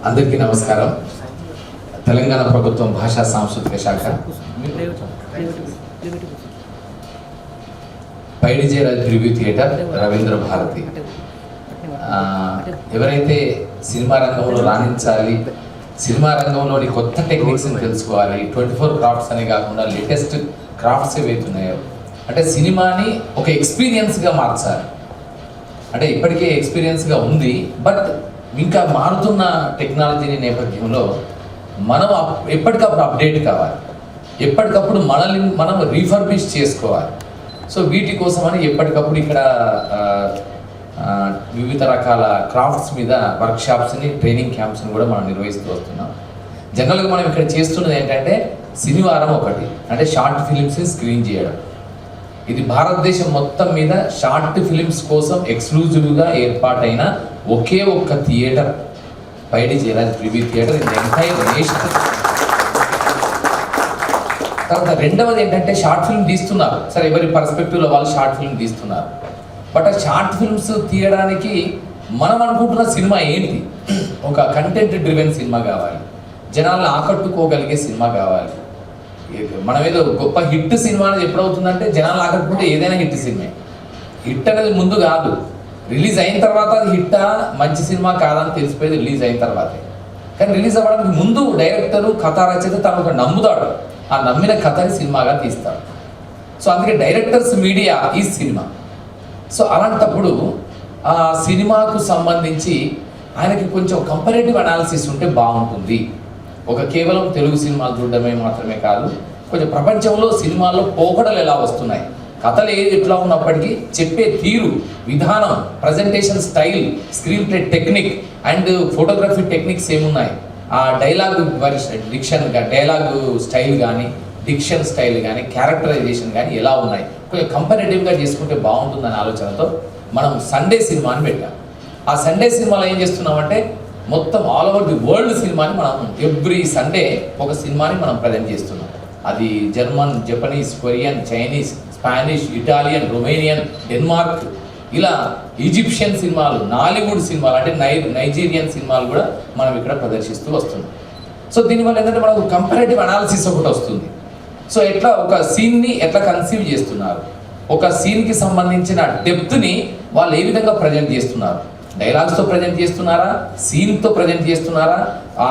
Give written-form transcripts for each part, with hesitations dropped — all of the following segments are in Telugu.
అందరికీ నమస్కారం. తెలంగాణ ప్రభుత్వం భాషా సాంస్కృతిక శాఖ పైడి జయరాజ్ ప్రివ్యూ థియేటర్ రవీంద్ర భారతి ఎవరైతే సినిమా రంగంలో రాణించాలి, సినిమా రంగంలోని కొత్త టెక్నిక్స్ని తెలుసుకోవాలి, 24 క్రాఫ్ట్స్ అనే కాకుండా లేటెస్ట్ క్రాఫ్ట్స్ ఏవైతున్నాయో, అంటే సినిమాని ఒక ఎక్స్పీరియన్స్గా మార్చాలి. అంటే ఇప్పటికే ఎక్స్పీరియన్స్గా ఉంది, బట్ ఇంకా మారుతున్న టెక్నాలజీని నేపథ్యంలో మనం ఎప్పటికప్పుడు అప్డేట్ కావాలి, ఎప్పటికప్పుడు మనల్ని మనం రీఫర్బిష్ చేసుకోవాలి. సో వీటి కోసమని ఎప్పటికప్పుడు ఇక్కడ వివిధ రకాల క్రాఫ్ట్స్ మీద వర్క్షాప్స్ని, ట్రైనింగ్ క్యాంప్స్ని కూడా మనం నిర్వహిస్తూ వస్తున్నాం. జనరల్గా మనం ఇక్కడ చేస్తున్నది ఏంటంటే శనివారం ఒకటి, అంటే షార్ట్ ఫిలిమ్స్ని స్క్రీన్ చేయడం. ఇది భారతదేశం మొత్తం మీద షార్ట్ ఫిలిమ్స్ కోసం ఎక్స్క్లూజివ్గా ఏర్పాటైన ఒకే ఒక్క theatre Paidi Jayaraj preview theatre in entire nation. తర్వాత రెండవది ఏంటంటే షార్ట్ ఫిల్మ్ తీస్తున్నారు, సరే ఎవరి పర్స్పెక్టివ్లో వాళ్ళు షార్ట్ ఫిల్మ్ తీస్తున్నారు. బట్ ఆ షార్ట్ ఫిల్మ్స్ తీయడానికి మనం అనుకుంటున్న సినిమా ఏంటి? ఒక కంటెంట్ డ్రివెన్ సినిమా కావాలి, జనాలను ఆకట్టుకోగలిగే సినిమా కావాలి. మనం ఏదో గొప్ప హిట్ సినిమా అనేది ఎప్పుడవుతుందంటే జనాలు ఆకట్టుకుంటే ఏదైనా హిట్ సినిమా. హిట్ అనేది ముందు కాదు, రిలీజ్ అయిన తర్వాత అది హిట్టా మంచి సినిమా కాదని తెలిసిపోయేది రిలీజ్ అయిన తర్వాతే. కానీ రిలీజ్ అవ్వడానికి ముందు డైరెక్టరు, కథా రచయిత తను ఒక నమ్ముతాడు, ఆ నమ్మిన కథని సినిమాగా తీస్తాడు. సో అందుకే డైరెక్టర్స్ మీడియా ఈ సినిమా. సో అలాంటప్పుడు ఆ సినిమాకు సంబంధించి ఆయనకి కొంచెం కంపారేటివ్ అనాలిసిస్ ఉంటే బాగుంటుంది. ఒక కేవలం తెలుగు సినిమాలు చూడడమే మాత్రమే కాదు, కొంచెం ప్రపంచంలో సినిమాల్లో పోకడలు ఎలా వస్తున్నాయి, కథలు ఎట్లా ఉన్నప్పటికీ చెప్పే తీరు, విధానం, presentation style, screen play technique and photography techniques ఏమున్నాయి, ఆ డైలాగ్ డైలాగ్ స్టైల్ కానీ, డిక్షన్ స్టైల్ కానీ, క్యారెక్టరైజేషన్ కానీ ఎలా ఉన్నాయి, కొంచెం కంపారేటివ్గా చేసుకుంటే బాగుంటుందనే ఆలోచనతో మనం సండే సినిమాని పెట్టాం. ఆ సండే సినిమాలో ఏం చేస్తున్నామంటే మొత్తం ఆల్ ఓవర్ ది వరల్డ్ సినిమాని మనం ఎవ్రీ సండే ఒక సినిమాని మనం ప్రజెంట్ చేస్తున్నాం. అది German, Japanese, Korean, Chinese, Spanish, Italian, Romanian, Denmark, ఇలా ఈజిప్షియన్ సినిమాలు, నాలీవుడ్ సినిమాలు, అంటే నైజీరియన్ సినిమాలు కూడా మనం ఇక్కడ ప్రదర్శిస్తూ వస్తున్నాం. సో దీనివల్ల ఏంటంటే మనకు కంపారేటివ్ అనాలిసిస్ ఒకటి వస్తుంది. సో ఎట్లా ఒక సీన్ని ఎట్లా కన్సీవ్ చేస్తున్నారు, ఒక సీన్కి సంబంధించిన డెప్త్ని వాళ్ళు ఏ విధంగా ప్రజెంట్ చేస్తున్నారు, డైలాగ్స్తో ప్రజెంట్ చేస్తున్నారా, సీన్తో ప్రజెంట్ చేస్తున్నారా, ఆ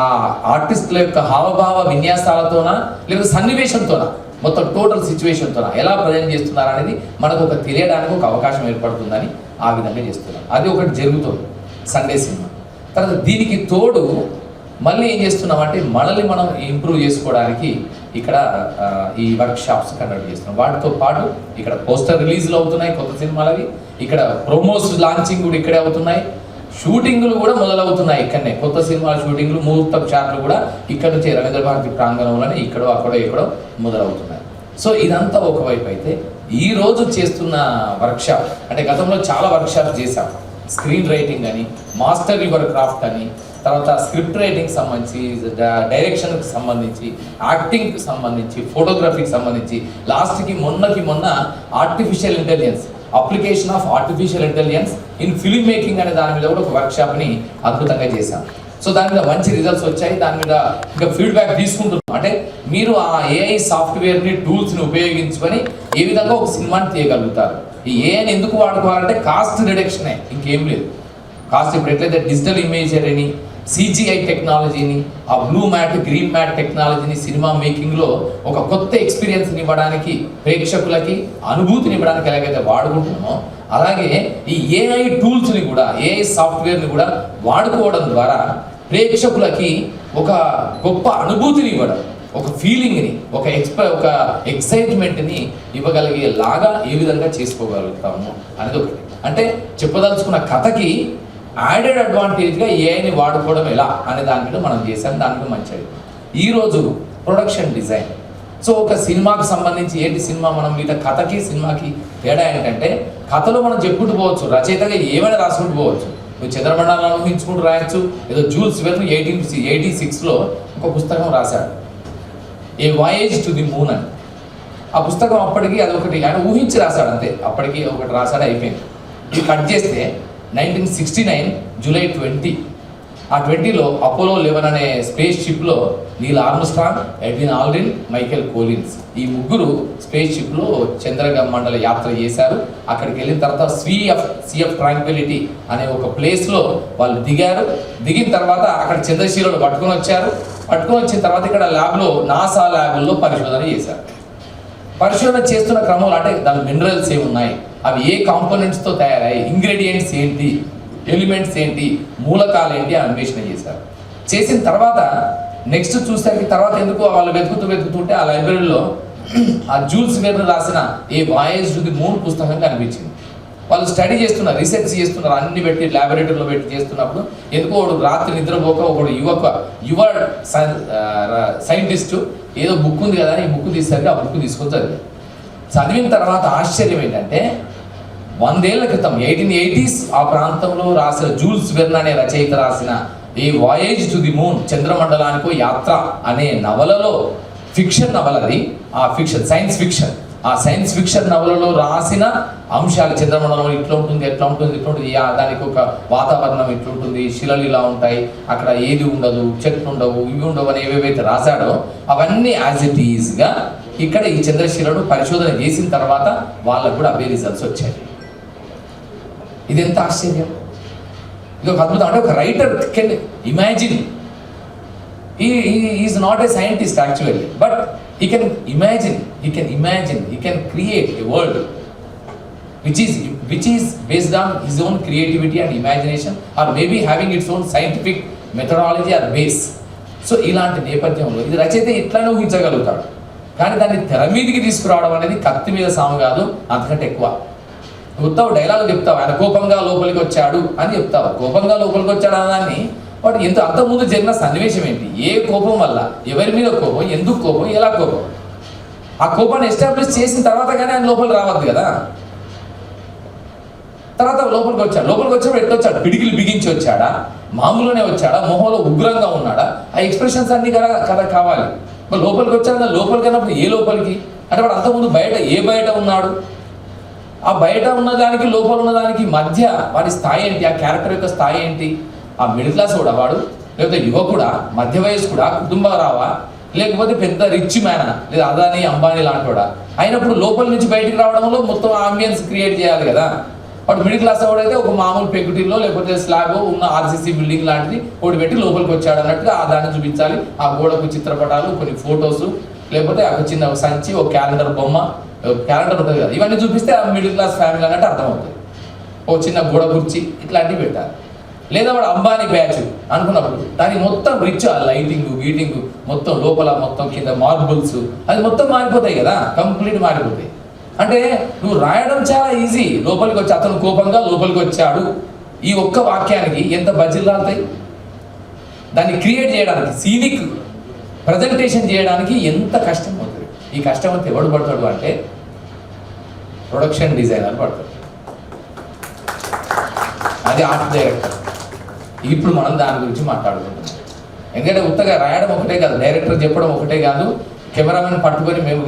ఆర్టిస్టుల యొక్క హావభావ విన్యాసాలతోనా, లేదా సన్నివేశంతోనా, మొత్తం టోటల్ సిచ్యువేషన్తోనా ఎలా ప్రజెంట్ చేస్తున్నారా అనేది మనకు ఒక తెలియడానికి ఒక అవకాశం ఏర్పడుతుందని ఆ విధంగా చేస్తున్నాం. అది ఒకటి జరుగుతుంది సండే సినిమా. తర్వాత దీనికి తోడు మళ్ళీ ఏం చేస్తున్నామంటే మనల్ని మనం ఇంప్రూవ్ చేసుకోవడానికి ఇక్కడ ఈ వర్క్ షాప్స్ కండక్ట్ చేస్తున్నాం. వాటితో పాటు ఇక్కడ పోస్టర్ రిలీజ్లు అవుతున్నాయి కొత్త సినిమాలవి, ఇక్కడ ప్రోమోస్ లాంచింగ్ కూడా ఇక్కడే అవుతున్నాయి, షూటింగ్లు కూడా మొదలవుతున్నాయి ఇక్కడనే. కొత్త సినిమాల షూటింగ్లు, ముహూర్తం షాట్లు కూడా ఇక్కడ నుంచి రవీంద్ర భారతి ప్రాంగణంలోనే ఇక్కడో అక్కడో ఎక్కడో మొదలవుతున్నాయి. సో ఇదంతా ఒకవైపు అయితే ఈ రోజు చేస్తున్న వర్క్షాప్, అంటే గతంలో చాలా వర్క్షాప్స్ చేశాం. స్క్రీన్ రైటింగ్ అని, మాస్టర్ యువర్ క్రాఫ్ట్ అని, తర్వాత స్క్రిప్ట్ రైటింగ్కి సంబంధించి, డైరెక్షన్కి సంబంధించి, యాక్టింగ్కి సంబంధించి, ఫోటోగ్రఫీకి సంబంధించి, లాస్ట్కి మొన్న artificial intelligence, application of artificial intelligence in film making అనే దాని మీద కూడా ఒక వర్క్షాప్ని అద్భుతంగా చేశాం. సో దాని మీద మంచి రిజల్ట్స్ వచ్చాయి. దాని మీద ఇంకా ఫీడ్బ్యాక్ తీసుకుంటున్నాం. అంటే మీరు ఆ ఏఐ సాఫ్ట్వేర్ని, టూల్స్ని ఉపయోగించుకొని ఏ విధంగా ఒక సినిమాని తీయగలుగుతారు. ఈ ఏఐని ఎందుకు వాడుకోవాలంటే కాస్ట్ రిడక్షనే, ఇంకేం లేదు. కాస్ట్ ఇప్పుడు ఎట్లయితే డిజిటల్ ఇమేజరీని, CGI టెక్నాలజీని, ఆ బ్లూ మ్యాట్, గ్రీన్ మ్యాట్ టెక్నాలజీని సినిమా మేకింగ్లో ఒక కొత్త ఎక్స్పీరియన్స్ని ఇవ్వడానికి, ప్రేక్షకులకి అనుభూతిని ఇవ్వడానికి ఎలాగైతే వాడుకుంటున్నామో, అలాగే ఈ ఏఐ టూల్స్ని కూడా, ఏఐ సాఫ్ట్వేర్ని కూడా వాడుకోవడం ద్వారా ప్రేక్షకులకి ఒక గొప్ప అనుభూతిని ఇవ్వడం, ఒక ఫీలింగ్ని, ఒక ఎక్సైట్మెంట్ని ఇవ్వగలిగేలాగా ఏ విధంగా చేసుకోగలుగుతాము అనేది ఒకటి. అంటే చెప్పదలుచుకున్న కథకి యాడెడ్ అడ్వాంటేజ్గా ఏఐని వాడుకోవడం ఎలా అనే దాని మీద మనం చేసాం. దానికి మంచిది ఈరోజు ప్రొడక్షన్ డిజైన్. సో ఒక సినిమాకి సంబంధించి ఏంటి సినిమా, మనం మీద కథకి సినిమాకి తేడా ఏంటంటే, కథలో మనం చెప్పుకుంటూ పోవచ్చు, రచయితగా ఏమైనా రాసుకుంటూ పోవచ్చు. నువ్వు చంద్రమండలాన్ని ఊహించుకుంటూ రాయొచ్చు. ఏదో జూల్స్ వెర్న్ 1886లో ఒక పుస్తకం రాశాడు, ఏ వాయేజ్ టు ది మూన్ అని. ఆ పుస్తకం అప్పటికి అదొకటి ఆయన ఊహించి రాశాడు అంతే, అప్పటికి ఒకటి రాశాడు, అయిపోయింది. ఇది కట్ చేస్తే 1969 జూలై 20 ఆ 20లో అపోలో 11 అనే స్పేస్ షిప్లో Neil Armstrong, Edwin Aldrin, Michael Collins ఈ ముగ్గురు స్పేస్ షిప్లో చంద్రమండల యాత్ర చేశారు. అక్కడికి వెళ్ళిన తర్వాత సిఎఫ్ ట్రాంక్విలిటీ అనే ఒక ప్లేస్లో వాళ్ళు దిగారు. దిగిన తర్వాత అక్కడ చంద్రశీలను పట్టుకొని వచ్చారు. పట్టుకొని వచ్చిన తర్వాత ఇక్కడ ల్యాబ్లో నాసా ల్యాబుల్లో పరిశోధన చేశారు. పరిశోధన చేస్తున్న క్రమంలో అంటే దాని మినరల్స్ ఏమున్నాయి, అవి ఏ కాంపోనెంట్స్తో తయారయ్యాయి, ఇంగ్రీడియంట్స్ ఏంటి, ఎలిమెంట్స్ ఏంటి, మూలకాలు ఏంటి అని అన్వేషణ చేశారు. చేసిన తర్వాత నెక్స్ట్ చూసరికి తర్వాత ఎందుకు వాళ్ళు వెతుకుతుంటే ఆ లైబ్రరీలో ఆ జూల్స్ వెర్న్ రాసిన ఏ వాయేజ్ టు ది మూన్ పుస్తకం కనిపించింది. వాళ్ళు స్టడీ చేస్తున్నారు, రీసెర్చ్ చేస్తున్నారు, అన్ని పెట్టి ల్యాబొరేటరీలో పెట్టి చేస్తున్నప్పుడు ఎందుకో ఒకడు రాత్రి నిద్రపోక ఒకడు యువ సైంటిస్టు ఏదో బుక్ ఉంది కదా ఈ బుక్ తీసరికి ఆ బుక్ తీసుకొని చదివిన తర్వాత ఆశ్చర్యం ఏంటంటే 100 ఏళ్ల క్రితం 1880s ఆ ప్రాంతంలో రాసిన జూల్స్ వెర్న్ అనే రచయిత రాసిన ఏ వాయేజ్ టు ది మూన్ చంద్రమండలానికో యాత్ర అనే నవలలో ఫిక్షన్ నవల అది. ఆ ఫిక్షన్ సైన్స్ ఫిక్షన్ నవలలో రాసిన అంశాలు చంద్రమండలం ఇట్లా ఉంటుంది దానికి ఒక వాతావరణం ఇట్లుంటుంది, శిలలు ఇలా ఉంటాయి, అక్కడ ఏది ఉండదు, చెట్లు ఉండవు, ఇవి ఉండవు అని ఏవేవైతే రాశాడో అవన్నీ యాజ్ ఇట్ ఈజ్గా ఇక్కడ ఈ చంద్రశీలను పరిశోధన చేసిన తర్వాత వాళ్ళకు కూడా అవే రిజల్ట్స్ వచ్చాయి. ఇది ఎంత ఆశ్చర్యం! ఇది ఒక అద్భుతం. అంటే ఒక writer can imagine, is not a scientist actually, but he can imagine, he can create a world which is based on his own creativity and imagination, or maybe having its own scientific methodology or base. So ఇలాంటి నేపథ్యంలో ఇది రచయిత ఇట్లానే ఊహించగలుగుతాడు, కానీ దాన్ని తెర మీదకి తీసుకురావడం అనేది కత్తి మీద సాము కాదు, అంతకంటే ఎక్కువ. చెప్తావు డైలాగ్ చెప్తావు, ఆయన కోపంగా లోపలికి వచ్చాడు అని చెప్తావు. కోపంగా లోపలికి వచ్చాడు అన్నదాన్ని వాటి ఎంత అంతకుముందు జరిగిన సన్నివేశం ఏంటి, ఏ కోపం వల్ల, ఎవరి మీద కోపం, ఎందుకు కోపం, ఎలా కోపం, ఆ కోపాన్ని ఎస్టాబ్లిష్ చేసిన తర్వాత కానీ ఆయన లోపలికి రావద్దు కదా. తర్వాత లోపలికి వచ్చినప్పుడు ఎట్లా వచ్చాడు, పిడికిలు బిగించి వచ్చాడా, మామూలుగానే వచ్చాడా, మొహంలో ఉగ్రంగా ఉన్నాడా, ఆ ఎక్స్ప్రెషన్స్ అన్ని కదా కావాలి. మరి లోపలికి వచ్చాడు, లోపలికి అన్నప్పుడు ఏ లోపలికి అంటే వాడు అంతకుముందు బయట ఉన్నాడు, ఆ బయట ఉన్నదానికి లోపల ఉన్నదానికి మధ్య వాడి స్థాయి ఏంటి, ఆ క్యారెక్టర్ యొక్క స్థాయి ఏంటి, ఆ మిడిల్ క్లాస్ కూడా వాడు, లేకపోతే యువకుడా, మధ్య వయసు కూడా, కుటుంబ రావా, లేకపోతే పెద్ద రిచ్ మ్యానా, లేదా అదాని అంబానీ లాంటివాడా అయినప్పుడు లోపల నుంచి బయటికి రావడంలో మొత్తం ఆంబియన్స్ క్రియేట్ చేయాలి కదా. వాడు మిడిల్ క్లాస్ వాడైతే ఒక మామూలు పెంకుటిల్లో లేకపోతే స్లాబ్ ఉన్న ఆర్సీసీ బిల్డింగ్ లాంటిది ఒకటి పెట్టి లోపలికి వచ్చాడు అన్నట్టుగా ఆ దాన్ని చూపించాలి. ఆ గోడకు చిత్రపటాలు, కొన్ని ఫొటోస్, లేకపోతే ఒక చిన్న సంచి, ఒక క్యాలెండర్ బొమ్మ, క్యాలెండర్ ఉంటుంది కదా, ఇవన్నీ చూపిస్తే ఆ మిడిల్ క్లాస్ ఫ్యామిలీ అన్నట్టు అర్థమవుతుంది. ఒక చిన్న గోడ కుర్చీ ఇట్లాంటివి పెట్టాలి. లేదా వాడు అంబానీ బ్యాచ్ అనుకున్నప్పుడు దానికి మొత్తం రిచ్, లైటింగ్ గీటింగ్ మొత్తం లోపల మొత్తం కింద మార్బుల్స్ అది మొత్తం మారిపోతాయి కదా, కంప్లీట్ మారిపోతాయి. అంటే నువ్వు రాయడం చాలా ఈజీ, లోపలికి వచ్చి అతను కోపంగా లోపలికి వచ్చాడు ఈ ఒక్క వాక్యానికి ఎంత బడ్జెట్ రాలుతాయి, దాన్ని క్రియేట్ చేయడానికి, సీనిక్ ప్రజెంటేషన్ చేయడానికి ఎంత కష్టం అవుతుంది. ఈ కష్టం అంతా ఎవడు పడతాడు అంటే ప్రొడక్షన్ డిజైనర్ పడతాడు, అది ఆర్ట్ డైరెక్టర్. ఇప్పుడు మనం దాని గురించి మాట్లాడుకుంటున్నాం. ఎందుకంటే ఉత్తగా రాయడం ఒకటే కాదు, డైరెక్టర్ చెప్పడం ఒకటే కాదు, కెమెరామెన్ పట్టుకొని మేము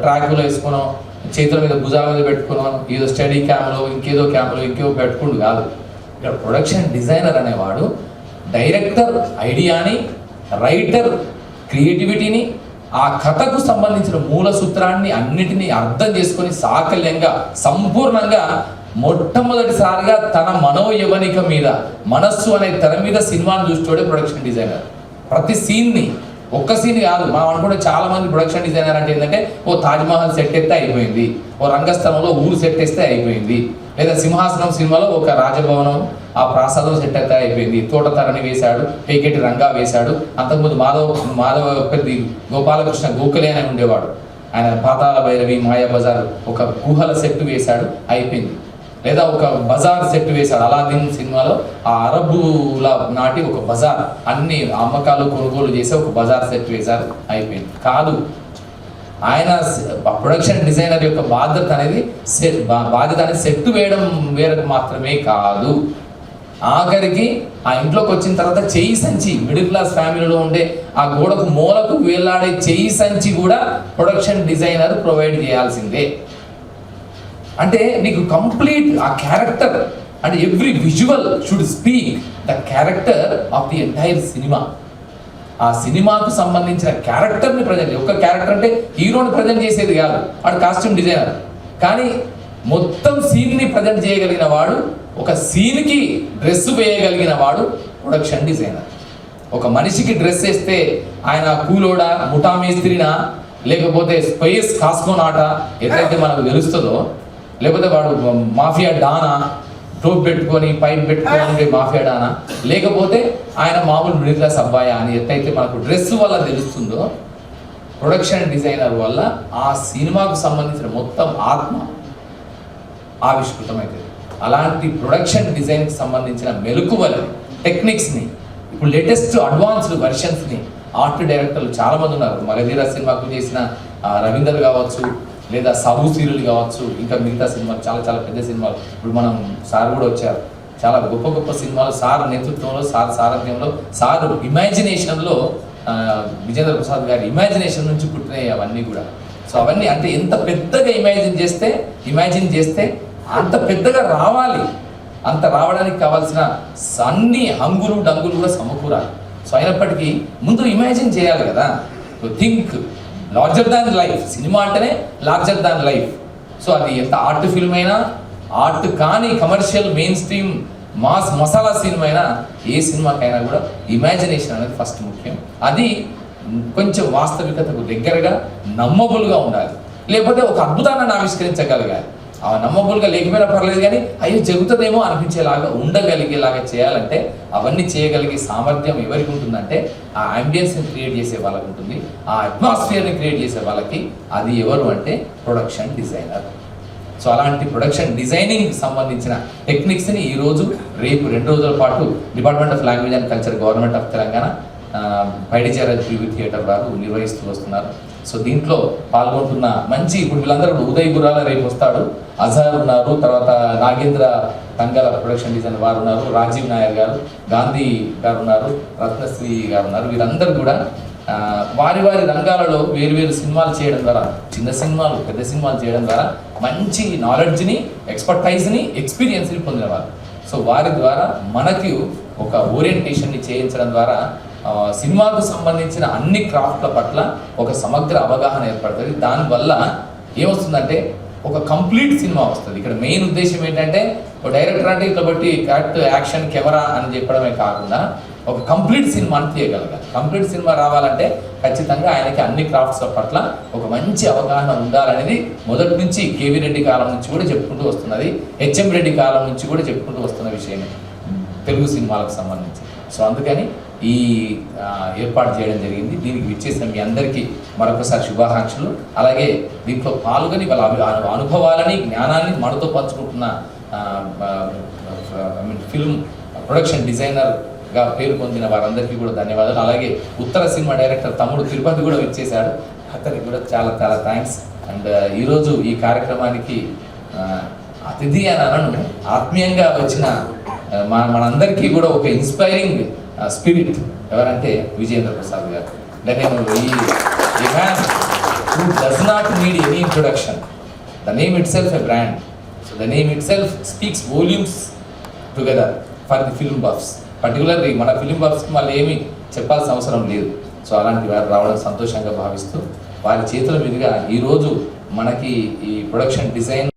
ట్రాక్లో వేసుకున్నాం, చేతుల మీద భుజాల మీద పెట్టుకున్నాం, ఏదో స్టడీ క్యామ్లో ఇంకేదో క్యామ్లో ఇంకేదో పెట్టుకుంటూ కాదు. ఇక్కడ ప్రొడక్షన్ డిజైనర్ అనేవాడు డైరెక్టర్ ఐడియాని, రైటర్ క్రియేటివిటీని, ఆ కథకు సంబంధించిన మూల సూత్రాన్ని అన్నిటినీ అర్థం చేసుకొని సాకల్యంగా సంపూర్ణంగా మొట్టమొదటిసారిగా తన మనోయవనిక మీద, మనస్సు అనే తెర మీద సినిమాను చూస్తోడే ప్రొడక్షన్ డిజైనర్. ప్రతి సీన్ని, ఒక్క సీన్ కాదు, మనం అనుకుంటే చాలా మంది ప్రొడక్షన్ డిజైనర్ అంటే ఏంటంటే ఓ తాజ్మహల్ సెట్ ఎత్తే అయిపోయింది, ఓ రంగస్థలంలో ఊరు సెట్ వేస్తే అయిపోయింది, లేదా సింహాసనం సినిమాలో ఒక రాజభవనం ఆ ప్రాసాదం సెట్ అయితే అయిపోయింది, తోటతరణి వేశాడు, పేకెటి రంగా వేశాడు. అంతకుముందు మాధవ పెద్ద గోపాలకృష్ణ గోఖలే అని ఉండేవాడు, ఆయన పాతాళ భైరవి, మాయా బజార్ ఒక గుహల సెట్ వేశాడు, అయిపోయింది. లేదా ఒక బజార్ సెట్ వేశాడు, అలాదీన్ సినిమాలో ఆ అరబ్బుల నాటి ఒక బజార్, అన్ని అమ్మకాలు కొనుగోలు చేసి ఒక బజార్ సెట్ వేశారు, అయిపోయింది. కాదు, ఆయన ప్రొడక్షన్ డిజైనర్ యొక్క బాధ్యత అనేది సెట్ వేయడం వేరకు మాత్రమే కాదు, ఆఖరికి ఆ ఇంట్లోకి వచ్చిన తర్వాత చెయ్యి సంచి, మిడిల్ క్లాస్ ఫ్యామిలీలో ఉండే ఆ గోడకు మూలకు వేలాడే చెయ్యి సంచి కూడా ప్రొడక్షన్ డిజైనర్ ప్రొవైడ్ చేయాల్సిందే. అంటే నీకు కంప్లీట్ ఆ క్యారెక్టర్ అంటే every visual should speak the character of the entire cinema. ఆ సినిమాకు సంబంధించిన క్యారెక్టర్ని ప్రజెంట్, ఒక క్యారెక్టర్ అంటే హీరోని ప్రజెంట్ చేసేది కాదు, వాడు కాస్ట్యూమ్ డిజైనర్, కానీ మొత్తం సీన్ని ప్రజెంట్ చేయగలిగిన వాడు, ఒక సీన్కి డ్రెస్ వేయగలిగిన వాడు ప్రొడక్షన్ డిజైనర్. ఒక మనిషికి డ్రెస్ వేస్తే ఆయన కూలోడా, ముఠా మేస్త్రినా, లేకపోతే స్పేస్ కాసుకోనాట ఎట్లయితే మనకు తెలుస్తుందో, లేకపోతే వాడు మాఫియా డానా, టోప్ పెట్టుకొని పైప్ పెట్టుకొని మాఫియా డానా, లేకపోతే ఆయన మామూలు మిడిల్ క్లాస్ అబ్బాయా అని ఎట్లయితే మనకు డ్రెస్ వల్ల తెలుస్తుందో, ప్రొడక్షన్ డిజైనర్ వల్ల ఆ సినిమాకు సంబంధించిన మొత్తం ఆత్మ ఆవిష్కృతమవుతుంది. అలాంటి ప్రొడక్షన్ డిజైన్కి సంబంధించిన మెలకువలు, టెక్నిక్స్ని, ఇప్పుడు లేటెస్ట్ అడ్వాన్స్డ్ వెర్షన్స్ని ఆర్ట్ డైరెక్టర్లు చాలామంది ఉన్నారు. మగధీర సినిమాకు చేసిన రవీందర్ కావచ్చు, లేదా సాబు సీరియల్ కావచ్చు, ఇంకా మిగతా సినిమాలు చాలా చాలా పెద్ద సినిమాలు. ఇప్పుడు మనం సార్ కూడా వచ్చారు, చాలా గొప్ప గొప్ప సినిమాలు సార్ నేతృత్వంలో, సార్ సారథ్యంలో, సార్ ఇమాజినేషన్లో, విజేంద్ర ప్రసాద్ గారి ఇమాజినేషన్ నుంచి పుట్టినాయి అవన్నీ కూడా. సో అవన్నీ అంటే ఎంత పెద్దగా ఇమాజిన్ చేస్తే అంత పెద్దగా రావాలి. అంత రావడానికి కావాల్సిన అన్ని హంగులు డంగులు కూడా సమకూరాలి. సో అయినప్పటికీ ముందు ఇమాజిన్ చేయాలి కదా, think larger than life. Cinema అంటేనే లార్జర్ దాన్ లైఫ్. సో అది ఎంత ఆర్ట్ ఫిల్మ్ అయినా, ఆర్ట్ కానీ commercial main stream mass masala cinema అయినా, ఏ సినిమాకైనా కూడా ఇమాజినేషన్ అనేది ఫస్ట్ ముఖ్యం. అది కొంచెం వాస్తవికతకు దగ్గరగా నమ్మబుల్గా ఉండాలి. లేకపోతే ఒక అద్భుతాన్ని ఆవిష్కరించగలగాలి. ఆ నమ్మబుల్గా లేకపోయినా పర్లేదు, కానీ అయ్యో జరుగుతుందేమో అనిపించేలాగా ఉండగలిగేలాగా చేయాలంటే అవన్నీ చేయగలిగే సామర్థ్యం ఎవరికి ఉంటుందంటే ఆ అంబియన్స్ని క్రియేట్ చేసే వాళ్ళకి ఉంటుంది, ఆ అట్మాస్ఫియర్ని క్రియేట్ చేసే వాళ్ళకి. అది ఎవరు అంటే ప్రొడక్షన్ డిజైనర్. సో అలాంటి ప్రొడక్షన్ డిజైనింగ్ సంబంధించిన టెక్నిక్స్ని ఈరోజు రేపు 2 రోజుల పాటు department of language and culture, government of Telangana, పైడిచేర ప్రివ్యూ థియేటర్ వారు నిర్వహిస్తూ వస్తున్నారు. సో దీంట్లో పాల్గొంటున్న మంచి, ఇప్పుడు వీళ్ళందరూ ఉదయ్ గురాల రేపు వస్తాడు, అజహర్ ఉన్నారు, తర్వాత నాగేంద్ర తంగల ప్రొడక్షన్ డిజైనర్ వారు ఉన్నారు, రాజీవ్ నాయర్ గారు, గాంధీ గారు ఉన్నారు, రత్నశ్రీ గారు ఉన్నారు. వీరందరూ కూడా వారి వారి రంగాలలో వేరు సినిమాలు చేయడం ద్వారా, చిన్న సినిమాలు పెద్ద సినిమాలు చేయడం ద్వారా మంచి నాలెడ్జ్ని, ఎక్స్పర్టైజ్ని, ఎక్స్పీరియన్స్ని పొందినవారు. సో వారి ద్వారా మనకు ఒక ఓరియంటేషన్ని చేయించడం ద్వారా సినిమాకు సంబంధించిన అన్ని క్రాఫ్ట్ల పట్ల ఒక సమగ్ర అవగాహన ఏర్పడుతుంది. దానివల్ల ఏమొస్తుందంటే ఒక కంప్లీట్ సినిమా వస్తుంది. ఇక్కడ మెయిన్ ఉద్దేశం ఏంటంటే ఒక డైరెక్టర్ అంటే ఇట్లా బట్టి కరెక్ట్ యాక్షన్ కెమెరా అని చెప్పడమే కాకుండా ఒక కంప్లీట్ సినిమాని తీయగలగాలి. కంప్లీట్ సినిమా రావాలంటే ఖచ్చితంగా ఆయనకి అన్ని క్రాఫ్ట్స్ పట్ల ఒక మంచి అవగాహన ఉండాలనేది మొదటి నుంచి కేవీ రెడ్డి కాలం నుంచి కూడా చెప్పుకుంటూ వస్తున్నది, హెచ్ఎం రెడ్డి కాలం నుంచి కూడా చెప్పుకుంటూ వస్తున్న విషయమే తెలుగు సినిమాలకు సంబంధించి. సో అందుకని ఈ ఏర్పాటు చేయడం జరిగింది. దీనికి విచ్చేసిన మీ అందరికీ మరొకసారి శుభాకాంక్షలు. అలాగే దీంట్లో పాల్గొని వాళ్ళ అనుభవాలని, జ్ఞానాన్ని మనతో పంచుకుంటున్న ఫిల్మ్ ప్రొడక్షన్ డిజైనర్గా పేరు పొందిన వారందరికీ కూడా ధన్యవాదాలు. అలాగే ఉత్తర సినిమా డైరెక్టర్ తమ్ముడు తిరుపతి కూడా విచ్చేశాడు, అతనికి కూడా చాలా చాలా థ్యాంక్స్. అండ్ ఈరోజు ఈ కార్యక్రమానికి అతిథి అని అనను, ఆత్మీయంగా వచ్చిన మనందరికీ కూడా ఒక ఇన్స్పైరింగ్ స్పిరిట్ ఎవరంటే విజేంద్ర ప్రసాద్ గారు. నేను ఈ man who does not need any introduction. The name itself a brand. So the name itself speaks volumes together for the film buffs. Particularly మన ఫిల్మ్ బఫ్స్కి మళ్ళీ ఏమీ చెప్పాల్సిన అవసరం లేదు. సో అలాంటి వారు రావడం సంతోషంగా భావిస్తూ వారి చేతుల మీదుగా ఈరోజు మనకి ఈ ప్రొడక్షన్ డిజైన్